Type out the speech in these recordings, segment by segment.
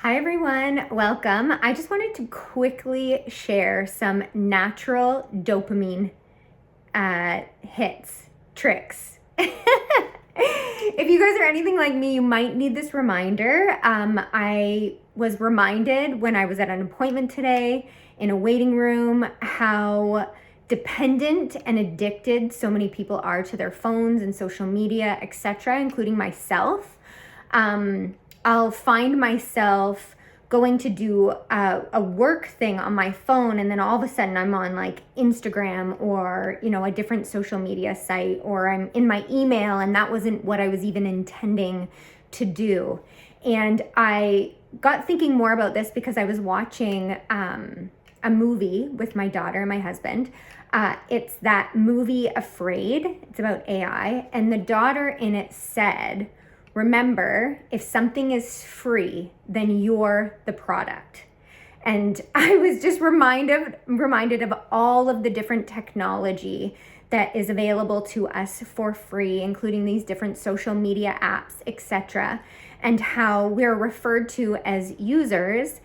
Hi everyone, welcome. I just wanted to quickly share some natural dopamine hits, tricks. If you guys are anything like me, you might need this reminder. I was reminded when I was at an appointment today in a waiting room how dependent and addicted so many people are to their phones and social media, etc., including myself. I'll find myself going to do a work thing on my phone, and then all of a sudden I'm on like Instagram or, a different social media site, or I'm in my email and that wasn't what I was even intending to do. And I got thinking more about this because I was watching a movie with my daughter and my husband. It's that movie Afraid. It's about AI, and the daughter in it said, remember, if something is free, then you're the product. And I was just reminded of all of the different technology that is available to us for free, including these different social media apps, etc., and how we're referred to as users.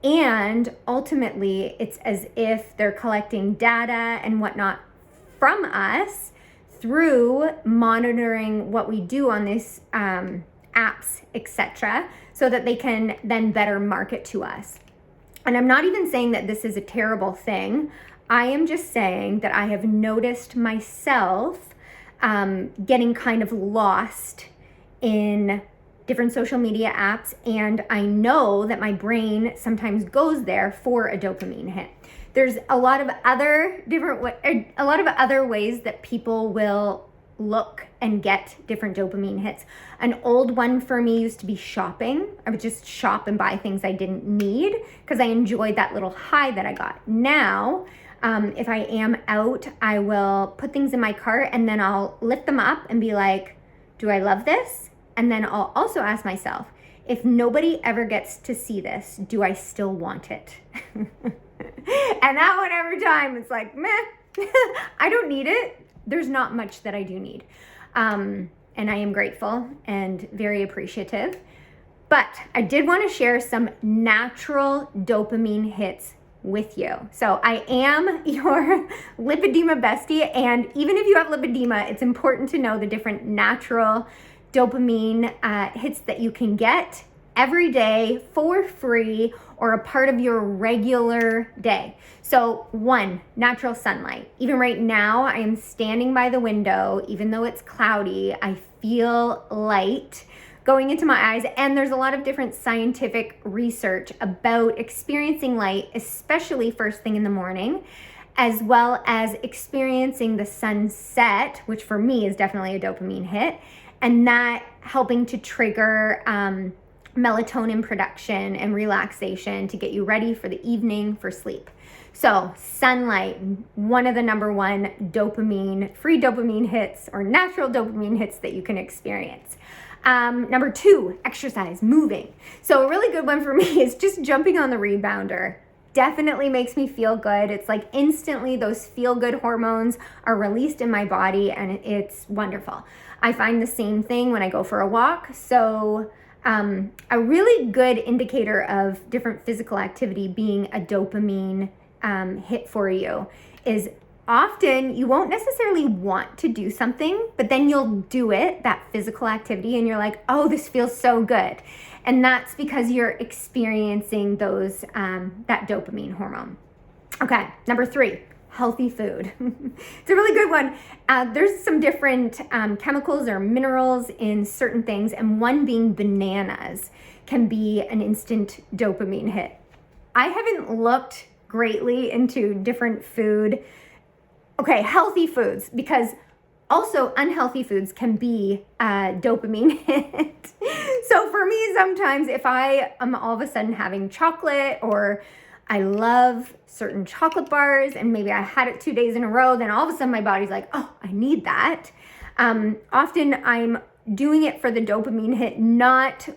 And ultimately, it's as if they're collecting data and whatnot from us through monitoring what we do on these apps, etc., so that they can then better market to us. And I'm not even saying that this is a terrible thing. I am just saying that I have noticed myself getting kind of lost in different social media apps, and I know that my brain sometimes goes there for a dopamine hit. There's a lot of other ways that people will look and get different dopamine hits. An old one for me used to be shopping. I would just shop and buy things I didn't need because I enjoyed that little high that I got. Now, if I am out, I will put things in my cart and then I'll lift them up and be like, do I love this? And then I'll also ask myself, if nobody ever gets to see this, do I still want it? And that one every time, it's like, meh, I don't need it. There's not much that I do need. And I am grateful and very appreciative. But I did want to share some natural dopamine hits with you. So I am your lipedema bestie. And even if you have lipedema, it's important to know the different natural dopamine hits that you can get every day for free or a part of your regular day. So one, natural sunlight. Even right now, I am standing by the window, even though it's cloudy, I feel light going into my eyes. And there's a lot of different scientific research about experiencing light, especially first thing in the morning, as well as experiencing the sunset, which for me is definitely a dopamine hit, and that helping to trigger melatonin production and relaxation to get you ready for the evening for sleep. So sunlight, one of the number one free dopamine hits or natural dopamine hits that you can experience. Number two, exercise, moving. So a really good one for me is just jumping on the rebounder. Definitely makes me feel good. It's like instantly those feel-good hormones are released in my body and it's wonderful. I find the same thing when I go for a walk. So a really good indicator of different physical activity being a dopamine hit for you is often you won't necessarily want to do something, but then you'll do it, that physical activity, and you're like, oh, this feels so good. And that's because you're experiencing those that dopamine hormone. Okay, number three, healthy food. It's a really good one. There's some different chemicals or minerals in certain things, and one being bananas can be an instant dopamine hit. I haven't looked greatly into different food. Okay, healthy foods, because also unhealthy foods can be a dopamine hit. So for me, sometimes if I am all of a sudden having chocolate, or I love certain chocolate bars and maybe I had it 2 days in a row, then all of a sudden my body's like, oh, I need that. Often I'm doing it for the dopamine hit, not to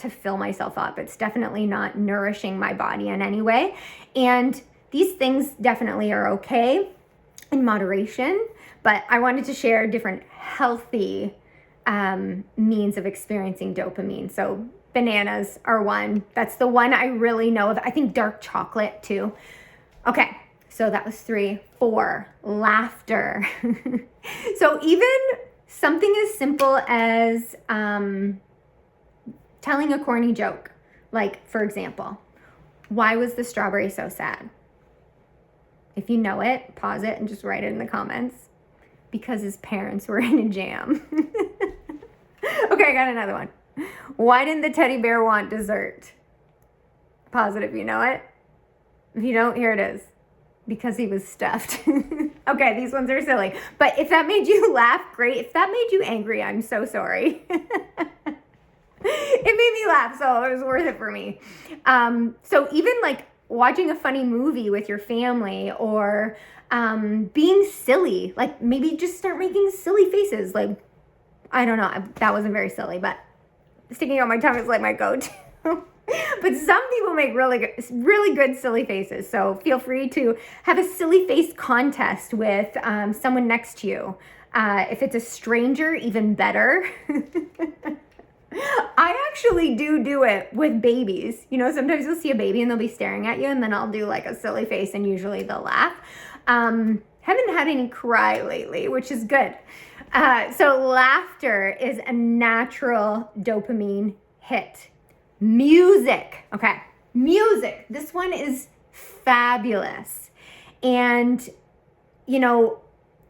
fill myself up. It's definitely not nourishing my body in any way. And these things definitely are okay in moderation, but I wanted to share different healthy means of experiencing dopamine. So bananas are one. That's the one I really know of. I think dark chocolate too. Okay, so that was 3. 4, laughter. So even something as simple as telling a corny joke. Like, for example, why was the strawberry so sad? If you know it, pause it and just write it in the comments. Because his parents were in a jam. Okay, I got another one. Why didn't the teddy bear want dessert? Pause it if you know it. If you don't, here it is. Because he was stuffed. Okay, these ones are silly. But if that made you laugh, great. If that made you angry, I'm so sorry. It made me laugh, so it was worth it for me. So even like watching a funny movie with your family, or being silly, like maybe just start making silly faces. Like, I don't know, that wasn't very silly, but sticking out my tongue is like my go-to. But some people make really good silly faces. So feel free to have a silly face contest with someone next to you. If it's a stranger, even better. I actually do it with babies. You know, sometimes you'll see a baby and they'll be staring at you, and then I'll do like a silly face and usually they'll laugh. Haven't had any cry lately, which is good. So laughter is a natural dopamine hit. Music. Okay, music. This one is fabulous. And, you know,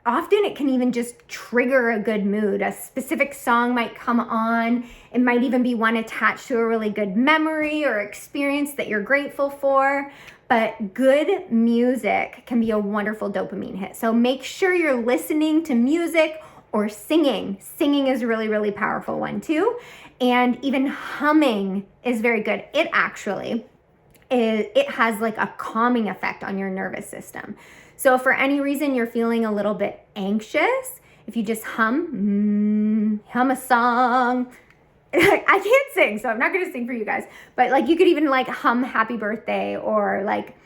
often it can even just trigger a good mood. A specific song might come on. It might even be one attached to a really good memory or experience that you're grateful for. But good music can be a wonderful dopamine hit. So make sure you're listening to music or singing. Singing is a really powerful one too. And even humming is very good. It has like a calming effect on your nervous system. So if for any reason you're feeling a little bit anxious, if you just hum a song. I can't sing, so I'm not gonna sing for you guys, but like you could even like hum happy birthday, or like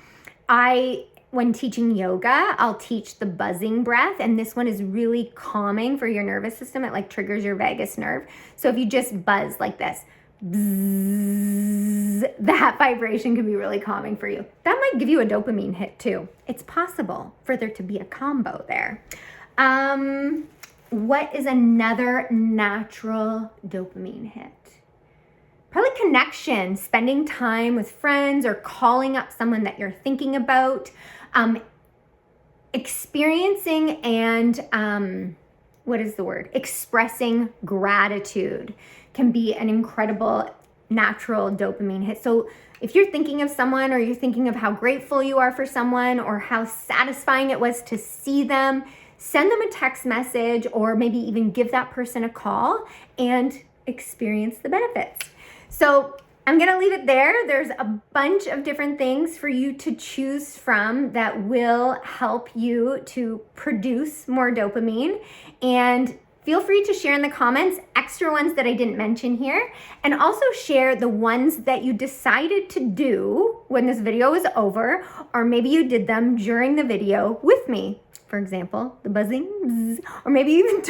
when teaching yoga, I'll teach the buzzing breath, and this one is really calming for your nervous system. It like triggers your vagus nerve. So if you just buzz like this, bzzz, that vibration can be really calming for you. That might give you a dopamine hit too. It's possible for there to be a combo there. What is another natural dopamine hit? Probably connection, spending time with friends or calling up someone that you're thinking about. Experiencing and expressing gratitude can be an incredible natural dopamine hit. So if you're thinking of someone, or you're thinking of how grateful you are for someone, or how satisfying it was to see them, send them a text message, or maybe even give that person a call and experience the benefits. So I'm gonna leave it there. There's a bunch of different things for you to choose from that will help you to produce more dopamine. And feel free to share in the comments extra ones that I didn't mention here, and also share the ones that you decided to do when this video is over, or maybe you did them during the video with me. For example, the buzzing, bzz, or maybe you even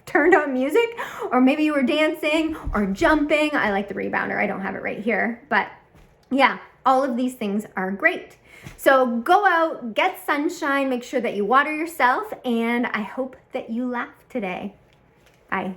turned on music, or maybe you were dancing or jumping. I like the rebounder. I don't have it right here, but yeah, all of these things are great. So go out, get sunshine, make sure that you water yourself, and I hope that you laugh today. Bye.